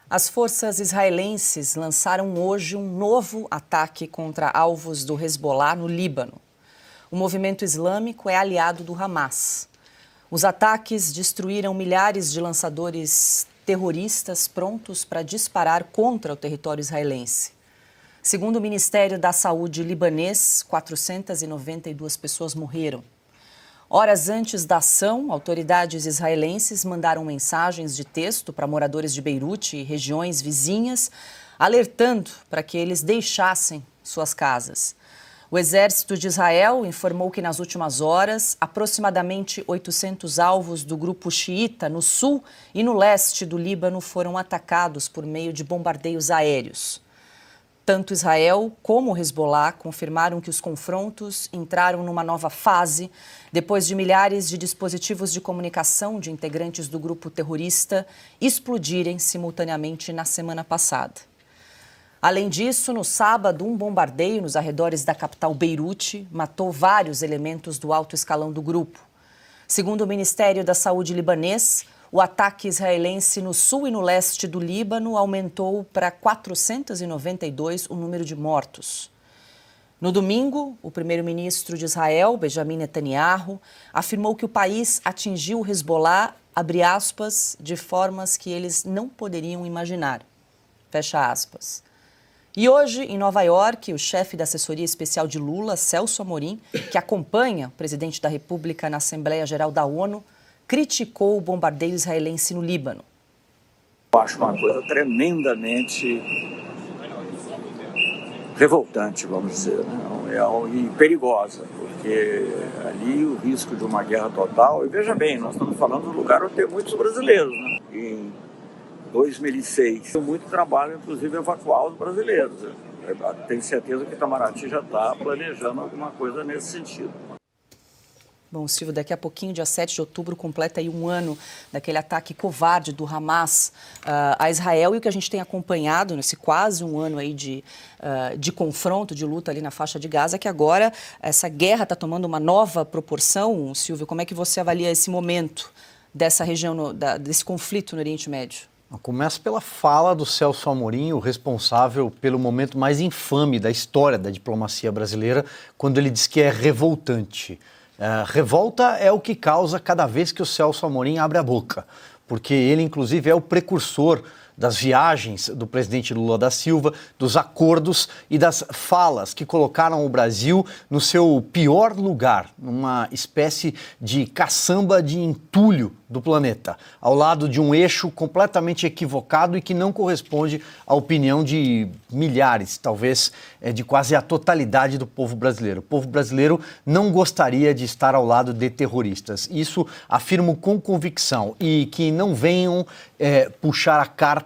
As forças israelenses lançaram hoje um novo ataque contra alvos do Hezbollah no Líbano. O movimento islâmico é aliado do Hamas. Os ataques destruíram milhares de lançadores terroristas prontos para disparar contra o território israelense. Segundo o Ministério da Saúde libanês, 492 pessoas morreram. Horas antes da ação, autoridades israelenses mandaram mensagens de texto para moradores de Beirute e regiões vizinhas, alertando para que eles deixassem suas casas. O exército de Israel informou que nas últimas horas, aproximadamente 800 alvos do grupo xiita no sul e no leste do Líbano foram atacados por meio de bombardeios aéreos. Tanto Israel como o Hezbollah confirmaram que os confrontos entraram numa nova fase depois de milhares de dispositivos de comunicação de integrantes do grupo terrorista explodirem simultaneamente na semana passada. Além disso, no sábado, um bombardeio nos arredores da capital Beirute matou vários elementos do alto escalão do grupo. Segundo o Ministério da Saúde libanês, o ataque israelense no sul e no leste do Líbano aumentou para 492 o número de mortos. No domingo, o primeiro-ministro de Israel, Benjamin Netanyahu, afirmou que o país atingiu o Hezbollah, abre aspas, de formas que eles não poderiam imaginar, fecha aspas. E hoje, em Nova York, o chefe da assessoria especial de Lula, Celso Amorim, que acompanha o presidente da República na Assembleia Geral da ONU, criticou o bombardeio israelense no Líbano. Eu acho uma coisa tremendamente revoltante, vamos dizer, né? E perigosa, porque ali o risco de uma guerra total, e veja bem, nós estamos falando de um lugar onde tem muitos brasileiros, né? Em 2006, muito trabalho, inclusive, evacuar os brasileiros. Eu tenho certeza que Itamaraty já está planejando alguma coisa nesse sentido. Bom, Silvio, daqui a pouquinho, dia 7 de outubro, completa aí um ano daquele ataque covarde do Hamas a Israel, e o que a gente tem acompanhado nesse quase um ano aí de confronto, de luta ali na faixa de Gaza, que agora essa guerra está tomando uma nova proporção. Silvio, como é que você avalia esse momento dessa região, desse conflito no Oriente Médio? Começa pela fala do Celso Amorim, o responsável pelo momento mais infame da história da diplomacia brasileira, quando ele diz que é revoltante. Revolta é o que causa cada vez que o Celso Amorim abre a boca, porque ele, inclusive, é o precursor das viagens do presidente Lula da Silva, dos acordos e das falas que colocaram o Brasil no seu pior lugar, numa espécie de caçamba de entulho do planeta, ao lado de um eixo completamente equivocado e que não corresponde à opinião de milhares, talvez de quase a totalidade do povo brasileiro. O povo brasileiro não gostaria de estar ao lado de terroristas. Isso afirmo com convicção, e que não venham puxar a carta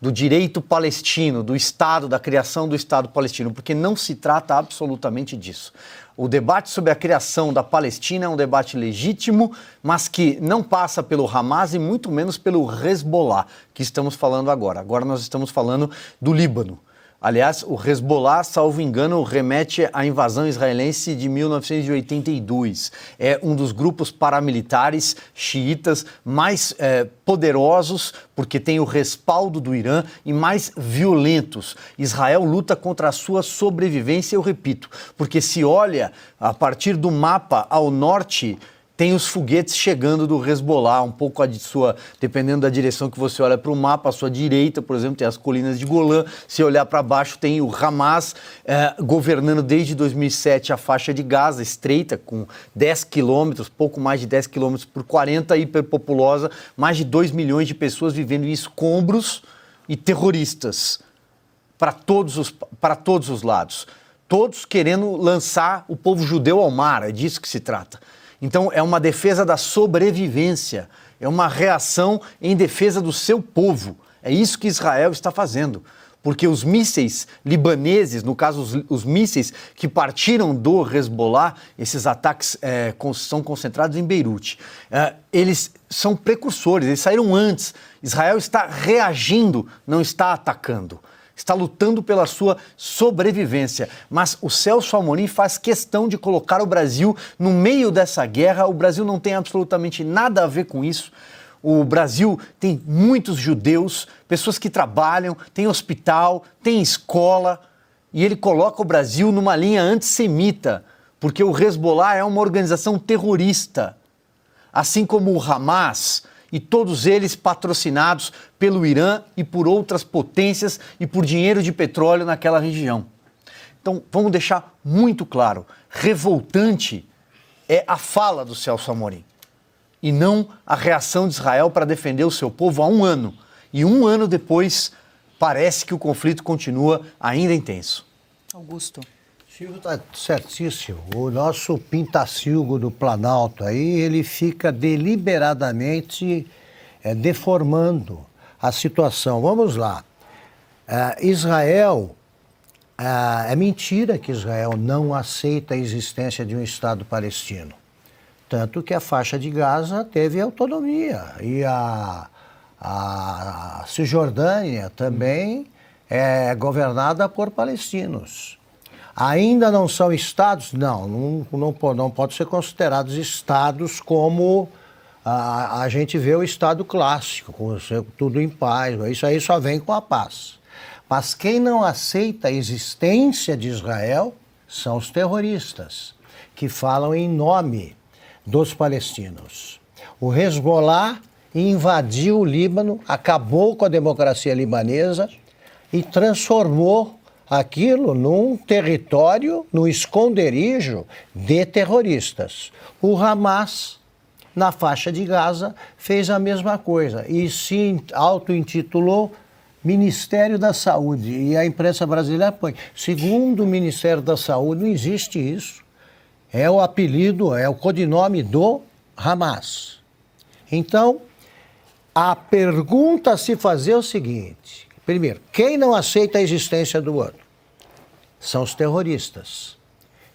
do direito palestino, do Estado, da criação do Estado palestino, porque não se trata absolutamente disso. O debate sobre a criação da Palestina é um debate legítimo, mas que não passa pelo Hamas e muito menos pelo Hezbollah, que estamos falando agora. Agora nós estamos falando do Líbano. Aliás, o Hezbollah, salvo engano, remete à invasão israelense de 1982. É um dos grupos paramilitares xiitas mais poderosos, porque tem o respaldo do Irã, e mais violentos. Israel luta contra a sua sobrevivência, eu repito, porque se olha a partir do mapa ao norte, tem os foguetes chegando do Hezbollah, um pouco dependendo da direção que você olha para o mapa, à sua direita, por exemplo, tem as colinas de Golã. Se olhar para baixo, tem o Hamas governando desde 2007 a faixa de Gaza, estreita, com 10 quilômetros, pouco mais de 10 quilômetros por 40, hiperpopulosa, mais de 2 milhões de pessoas vivendo em escombros e terroristas para todos os lados. Todos querendo lançar o povo judeu ao mar, é disso que se trata. Então, é uma defesa da sobrevivência, é uma reação em defesa do seu povo. É isso que Israel está fazendo, porque os mísseis libaneses, no caso os mísseis que partiram do Hezbollah, esses ataques são concentrados em Beirute. Eles são precursores, eles saíram antes. Israel está reagindo, não está atacando. Está lutando pela sua sobrevivência. Mas o Celso Amorim faz questão de colocar o Brasil no meio dessa guerra. O Brasil não tem absolutamente nada a ver com isso. O Brasil tem muitos judeus, pessoas que trabalham, tem hospital, tem escola, e ele coloca o Brasil numa linha antissemita, porque o Hezbollah é uma organização terrorista, assim como o Hamas, e todos eles patrocinados pelo Irã e por outras potências e por dinheiro de petróleo naquela região. Então, vamos deixar muito claro, revoltante é a fala do Celso Amorim e não a reação de Israel para defender o seu povo há um ano. E um ano depois, parece que o conflito continua ainda intenso. Augusto. Silvio está certíssimo. O nosso pintacilgo do Planalto aí, ele fica deliberadamente deformando a situação. Vamos lá. Israel, é mentira que Israel não aceita a existência de um Estado palestino. Tanto que a faixa de Gaza teve autonomia. E a Cisjordânia também é governada por palestinos. Ainda não são estados? Não pode ser considerados estados como a gente vê o estado clássico, com tudo em paz. Isso aí só vem com a paz. Mas quem não aceita a existência de Israel são os terroristas, que falam em nome dos palestinos. O Hezbollah invadiu o Líbano, acabou com a democracia libanesa e transformou aquilo num território, num esconderijo de terroristas. O Hamas, na faixa de Gaza, fez a mesma coisa e se auto-intitulou Ministério da Saúde. E a imprensa brasileira põe, segundo o Ministério da Saúde, não existe isso. É o apelido, é o codinome do Hamas. Então, a pergunta a se fazer é o seguinte: primeiro, quem não aceita a existência do outro? São os terroristas.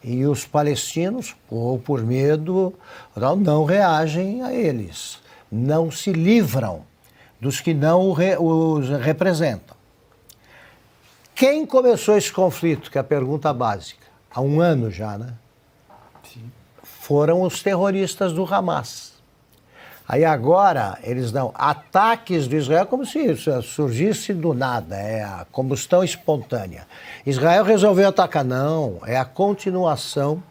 E os palestinos, ou por medo, não reagem a eles. Não se livram dos que não os representam. Quem começou esse conflito, que é a pergunta básica? Há um ano já, né? Sim. Foram os terroristas do Hamas. Aí agora eles dão ataques do Israel como se isso surgisse do nada, é a combustão espontânea. Israel resolveu atacar, não, é a continuação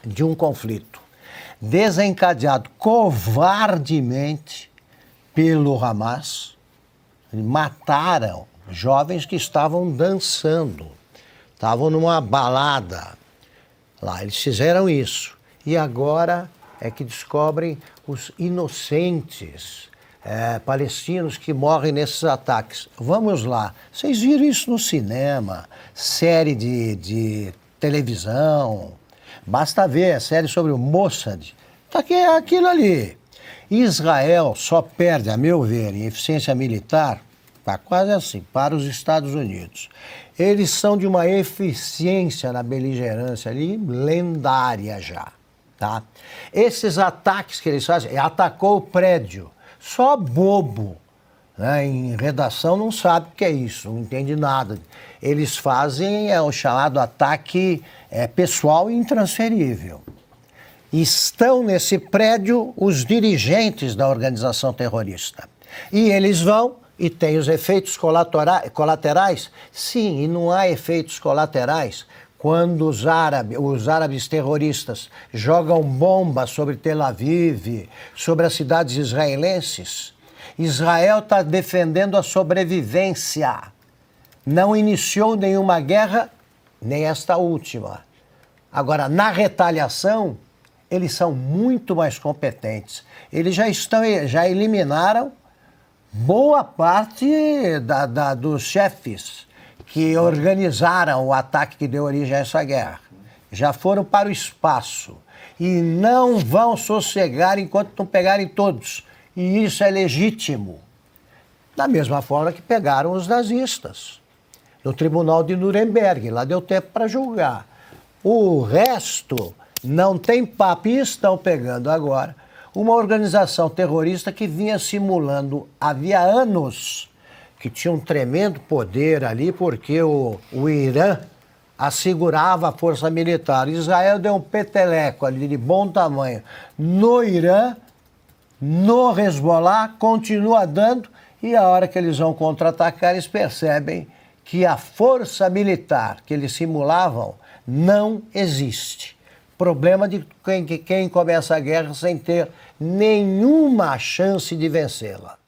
de um conflito desencadeado covardemente pelo Hamas. Mataram jovens que estavam dançando, estavam numa balada lá, eles fizeram isso. E agora é que descobrem os inocentes palestinos que morrem nesses ataques. Vamos lá, vocês viram isso no cinema, série de televisão, basta ver a série sobre o Mossad, tá aqui, é aquilo ali. Israel só perde, a meu ver, em eficiência militar, tá quase assim, para os Estados Unidos. Eles são de uma eficiência na beligerância ali lendária já. Tá? Esses ataques que eles fazem, atacou o prédio, só bobo, né, em redação não sabe o que é isso, não entende nada. Eles fazem o chamado ataque pessoal e intransferível. Estão nesse prédio os dirigentes da organização terrorista. E eles vão e tem os efeitos colaterais? Sim, e não há efeitos colaterais. Quando os árabes terroristas jogam bombas sobre Tel Aviv, sobre as cidades israelenses, Israel está defendendo a sobrevivência. Não iniciou nenhuma guerra, nem esta última. Agora, na retaliação, eles são muito mais competentes. Eles já eliminaram boa parte dos chefes que organizaram o ataque que deu origem a essa guerra. Já foram para o espaço e não vão sossegar enquanto não pegarem todos. E isso é legítimo. Da mesma forma que pegaram os nazistas no Tribunal de Nuremberg. Lá deu tempo para julgar. O resto não tem papo e estão pegando agora uma organização terrorista que vinha simulando havia anos que tinha um tremendo poder ali, porque o Irã assegurava a força militar. Israel deu um peteleco ali de bom tamanho no Irã no Hezbollah, continua dando, e a hora que eles vão contra-atacar, eles percebem que a força militar que eles simulavam não existe. Problema de quem começa a guerra sem ter nenhuma chance de vencê-la.